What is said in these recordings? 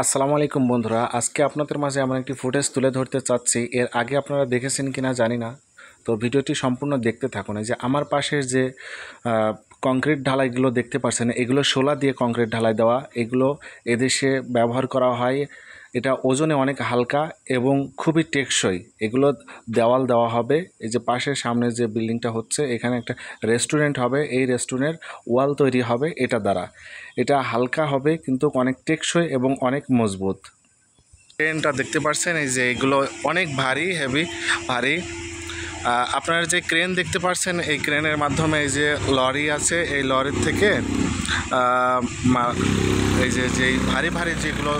আসসালামু আলাইকুম বন্ধুরা, আজকে আপনাদের মাঝে এমন একটি ফুটেজ তুলে ধরতে চাচ্ছি। এর আগে আপনারা দেখেছেন কিনা জানি না, তো ভিডিওটি সম্পূর্ণ দেখতে থাকুন। এই যে আমার পাশের যে কংক্রিট ঢালাইগুলো দেখতে পাচ্ছেন, এগুলো শোলা দিয়ে কংক্রিট ঢালাই দেওয়া। এগুলো এদেশে ব্যবহার করা হয়। এটা ওজনে অনেক হালকা এবং খুবই টেকসই। এগুলো দেওয়াল দেওয়া হবে। এই যে পাশের সামনে যে বিল্ডিংটা হচ্ছে, এখানে একটা রেস্টুরেন্ট হবে। এই রেস্টুরেন্টের ওয়াল তৈরি হবে এটা দ্বারা। এটা হালকা হবে কিন্তু অনেক টেকসই এবং অনেক মজবুত। ক্রেনটা দেখতে পাচ্ছেন, এই যে এগুলো অনেক ভারী ভারী। আপনারা যে ক্রেন দেখতে পাচ্ছেন, এই ক্রেনের মাধ্যমে এই যে লরি আছে, এই লরির থেকে এই যে যেই ভারী ভারী যেগুলো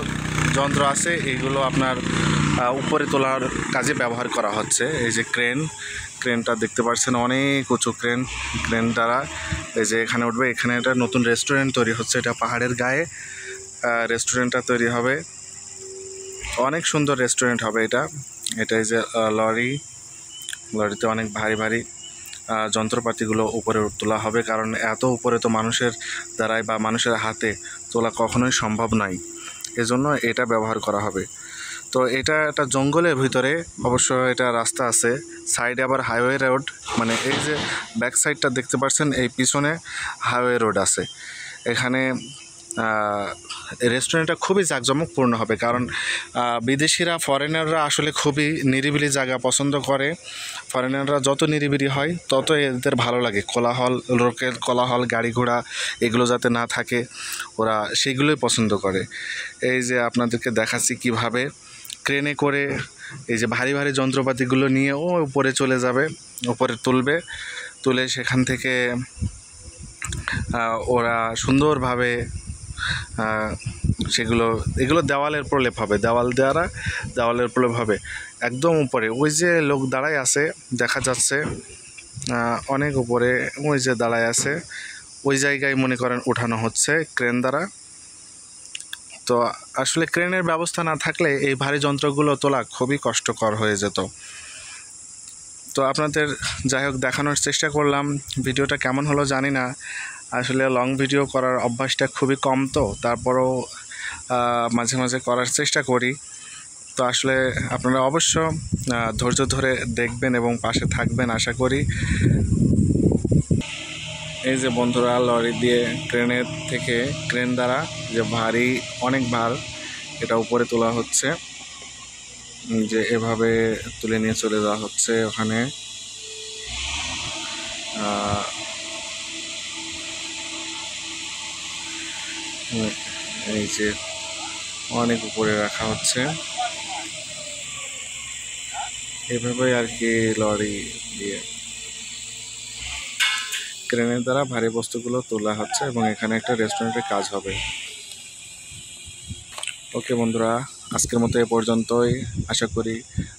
যন্ত্র আছে এইগুলো আপনার উপরে তোলার কাজে ব্যবহার করা হচ্ছে। এই যে ক্রেনটা দেখতে পাচ্ছেন, অনেক উঁচু ক্রেন দ্বারা এই যে এখানে উঠবে। এখানে একটা নতুন রেস্টুরেন্ট তৈরি হচ্ছে, এটা পাহাড়ের গায়ে রেস্টুরেন্টটা তৈরি হবে। অনেক সুন্দর রেস্টুরেন্ট হবে এটা। এই যে লরিতে অনেক ভারী যন্ত্রপাতিগুলো উপরে তোলা হবে, কারণ এত উপরে তো মানুষের দ্বারাই বা মানুষের হাতে তোলা কখনোই সম্ভব নয়। এজন্য এটা ব্যবহার করা হবে। তো এটা একটা জঙ্গলের ভিতরে, অবশ্য এটা রাস্তা আছে, সাইডে আবার হাইওয়ে রোড। মানে এই যে ব্যাক সাইডটা দেখতে পাচ্ছেন, এই পিছনে হাইওয়ে রোড আছে। এখানে রেস্টুরেন্টটা খুবই জাঁকজমকপূর্ণ হবে, কারণ বিদেশিরা ফরেনাররা আসলে খুবই নিরিবিলি জায়গা পছন্দ করে। ফরেনাররা যত নিরিবিলি হয় তত এদের ভালো লাগে। লোকের কোলাহল, গাড়ি ঘোড়া এগুলো যাতে না থাকে, ওরা সেগুলোই পছন্দ করে। এই যে আপনাদেরকে দেখাচ্ছি কিভাবে ক্রেনে করে এই যে ভারী যন্ত্রপাতিগুলো নিয়ে ও উপরে চলে যাবে, উপরে তুলে সেখান থেকে ওরা সুন্দরভাবে এগুলো দেওয়ালের প্রলেপ হবে। দেওয়ালের প্রলেপ হবে একদম উপরে। ওই যে লোক দাঁড়ায় আছে দেখা যাচ্ছে অনেক উপরে, ওই যে দাঁড়ায় আছে ওই জায়গায় মনে করেন উঠানো হচ্ছে ক্রেন দ্বারা। তো আসলে ক্রেনের ব্যবস্থা না থাকলে এই ভারী যন্ত্রগুলো তোলা খুবই কষ্টকর হয়ে যেত। তো আপনাদের যাই হোক দেখানোর চেষ্টা করলাম। ভিডিওটা কেমন হলো জানি না, আসলে লং ভিডিও করার অভ্যাসটা খুবই কম, তো তারপরও মাঝে মাঝে করার চেষ্টা করি। তো আসলে আপনারা অবশ্য ধৈর্য ধরে দেখবেন এবং পাশে থাকবেন আশা করি। এই যে বন্ধুরা, লরি দিয়ে ক্রেন দ্বারা যে অনেক ভার এটা উপরে তোলা হচ্ছে, যে এভাবে তুলে নিয়ে চলে যাওয়া হচ্ছে ওখানে। এই যে অনেক উপরে রাখা হচ্ছে, এভাবে আর কি লরি দিয়ে ক্রেনের দ্বারা ভারী বস্তুগুলো তোলা হচ্ছে এবং এখানে একটা রেস্টুরেন্টের কাজ হবে। ওকে বন্ধুরা, আজকের মতো এ পর্যন্তই। আশা করি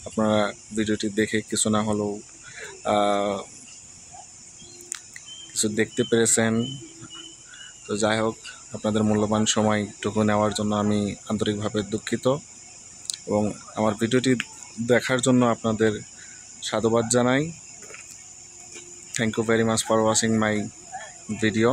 আপনারা ভিডিওটি দেখে কিছু না হলেও কিছু দেখতে পেরেছেন। তো যাই হোক, আপনাদের মূল্যবান সময়টুকু নেওয়ার জন্য আমি আন্তরিকভাবে দুঃখিত এবং আমার ভিডিওটি দেখার জন্য আপনাদের সাধুবাদ জানাই। Thank you very much for watching my video.